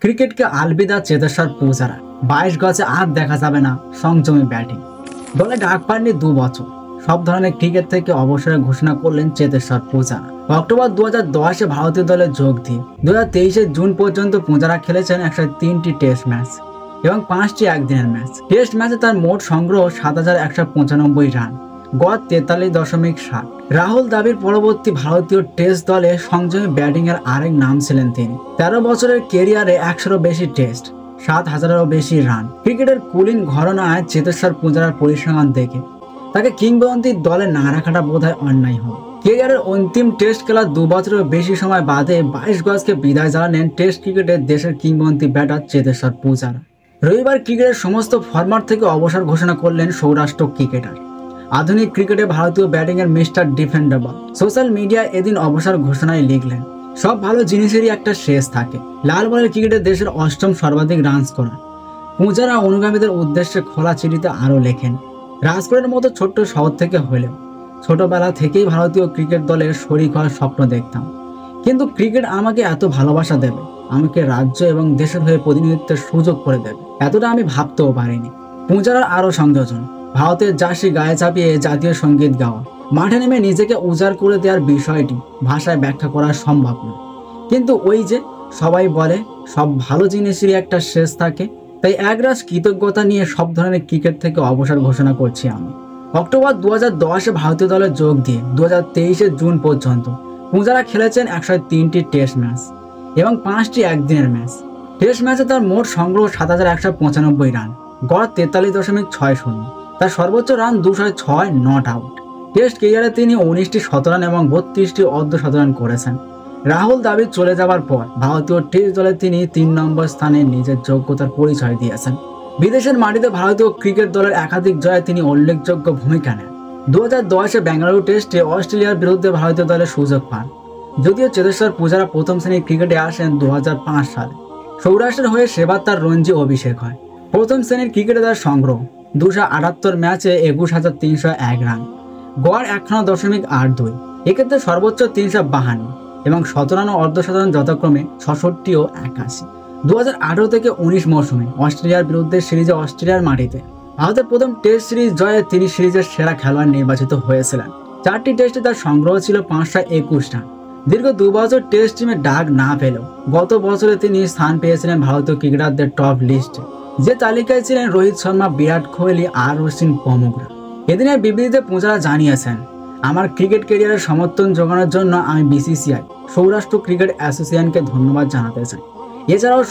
ক্রিকেটকে আলবিদা চেতেশ্বর পূজারা। 22 গজে আর দেখা যাবে না সংযমী ব্যাটিং। দলে ডাক পাননি 2 বছর। সব ধরনের ক্রিকেট থেকে অবসরের ঘোষণা করলেন চেতেশ্বর পূজারা। অক্টোবর 2010-এ ভারতীয় দলে যোগ দিয়ে 2023-এর জুন পর্যন্ত পূজারা খেলেছেন 103টি টেস্ট ম্যাচ এবং 5টি একদিনের ম্যাচ। টেস্ট ম্যাচে তার মোট সংগ্রহ 7195 রান, গড় 43.7। রাহুল দ্রাবিড় পরবর্তী ভারতীয় টেস্ট দলে সংযমী ব্যাটিং এর আরেক নাম ছিলেন তিনি। 13 বছরের কেরিয়ারে 100-এরও বেশি টেস্ট, 7000-এরও বেশি রান। ক্রিকেটের কুলিন ঘরানায় চেতেশ্বর পূজারার পরিসংখ্যান দেখে তাকে কিংবদন্তির দলে না রাখাটা বোধহয় অন্যায় হবে। কেরিয়ারের অন্তিম টেস্ট খেলার 2 বছরেরও বেশি সময় বাদে 22 গজকে বিদায় জানালেন টেস্ট ক্রিকেটের দেশের কিংবদন্তি ব্যাটার চেতেশ্বর পূজারা। রবিবার ক্রিকেটের সমস্ত ফরম্যাট থেকে অবসর ঘোষণা করলেন সৌরাষ্ট্র ক্রিকেটার। আধুনিক ক্রিকেটে ভারতীয় ব্যাটিংয়ের মিস্টার ডিফেন্ডেবল সোশ্যাল মিডিয়ায় এদিন অবসর ঘোষণায় লিখলেন, সব ভালো জিনিসেরই একটা শেষ থাকে। লাল বলের ক্রিকেটে দেশের 8ম সর্বাধিক রান করা পূজারা অনুগামীদের উদ্দেশ্যে খোলা চিঠিতে আরও লেখেন, রাজপুরের মতো ছোট্ট শহর থেকে হলেও ছোটবেলা থেকেই ভারতীয় ক্রিকেট দলের শরিক হওয়ার স্বপ্ন দেখতাম, কিন্তু ক্রিকেট আমাকে এত ভালোবাসা দেবে, আমাকে রাজ্য এবং দেশের হয়ে প্রতিনিধিত্বের সুযোগ করে দেবে, এতটা আমি ভাবতেও পারিনি। পূজারার আরও সংযোজন, ভারতের জার্সি গায়ে চাপিয়ে জাতীয় সঙ্গীত গাওয়া, মাঠে নেমে নিজেকে উজাড় করে দেওয়ার বিষয়টি ভাষায় ব্যাখ্যা করা সম্ভব নয়, কিন্তু ওই যে সবাই বলে সব ভালো জিনিসেরই একটা শেষ থাকে, তাই একরাশ কৃতজ্ঞতা নিয়ে সব ধরনের ক্রিকেট থেকে অবসর ঘোষণা করছি আমি। অক্টোবর 2010-এ ভারতীয় দলে যোগ দিয়ে 2023-এর জুন পর্যন্ত পূজারা খেলেছেন 103টি টেস্ট ম্যাচ এবং 5টি একদিনের ম্যাচ। টেস্ট ম্যাচে তার মোট সংগ্রহ 7195 রান, গড় 43.60। তার সর্বোচ্চ রান 206 নট আউট। টেস্ট ক্যারিয়ারে তিনি 19টি শতরান এবং 32টি অর্ধ শতরান করেছেন। রাহুল দ্রাবিড় চলে যাবার পর ভারতীয় টেস্ট দলে তিনি 3 নম্বর স্থানে নিজের যোগ্যতার পরিচয় দিয়েছেন। বিদেশের মাটিতে ভারতীয় ক্রিকেট দলের একাধিক জয়ে তিনি উল্লেখযোগ্য ভূমিকা নেন। 2010-এ বেঙ্গালুরু টেস্টে অস্ট্রেলিয়ার বিরুদ্ধে ভারতীয় দলের সুযোগ পান, যদিও চেতেশ্বর পূজারা প্রথম শ্রেণীর ক্রিকেটে আসেন 2005 সালে। সৌরাষ্ট্রের হয়ে সেবার তার রঞ্জি অভিষেক হয়। প্রথম শ্রেণীর ক্রিকেটে তার সংগ্রহ 278 ম্যাচে 21301 রান, গড় 51.82। এক্ষেত্রে সর্বোচ্চ 352 এবং শতরান ও অর্ধশতরান যথাক্রমে 66 ও 81। 2018 থেকে 19 মৌসুমে অস্ট্রেলিয়ার বিরুদ্ধে সিরিজে অস্ট্রেলিয়ার মাটিতে ভারতের প্রথম টেস্ট সিরিজ জয়ে তিনি সিরিজের সেরা খেলোয়াড় নির্বাচিত হয়েছিলেন। 4টি টেস্টে তার সংগ্রহ ছিল 521 রান। দীর্ঘ 2 বছর টেস্ট টিমে ডাক না পেলেও গত বছরে তিনি স্থান পেয়েছিলেন ভারতীয় ক্রিকেটারদের টপ লিস্টে, যে তালিকায় ছিলেন রোহিত শর্মা, বিরাট কোহলি আর অশ্বিন প্রমুখরা। এদিনের বিবৃতিতে পূজারা জানিয়েছেন, আমার ক্রিকেট ক্যারিয়ারের সমর্থন যোগানোর জন্য আমি বিসিসিআই সৌরাষ্ট্র ক্রিকেট অ্যাসোসিয়েশনকে ধন্যবাদ জানাতে চাই। এছাড়াও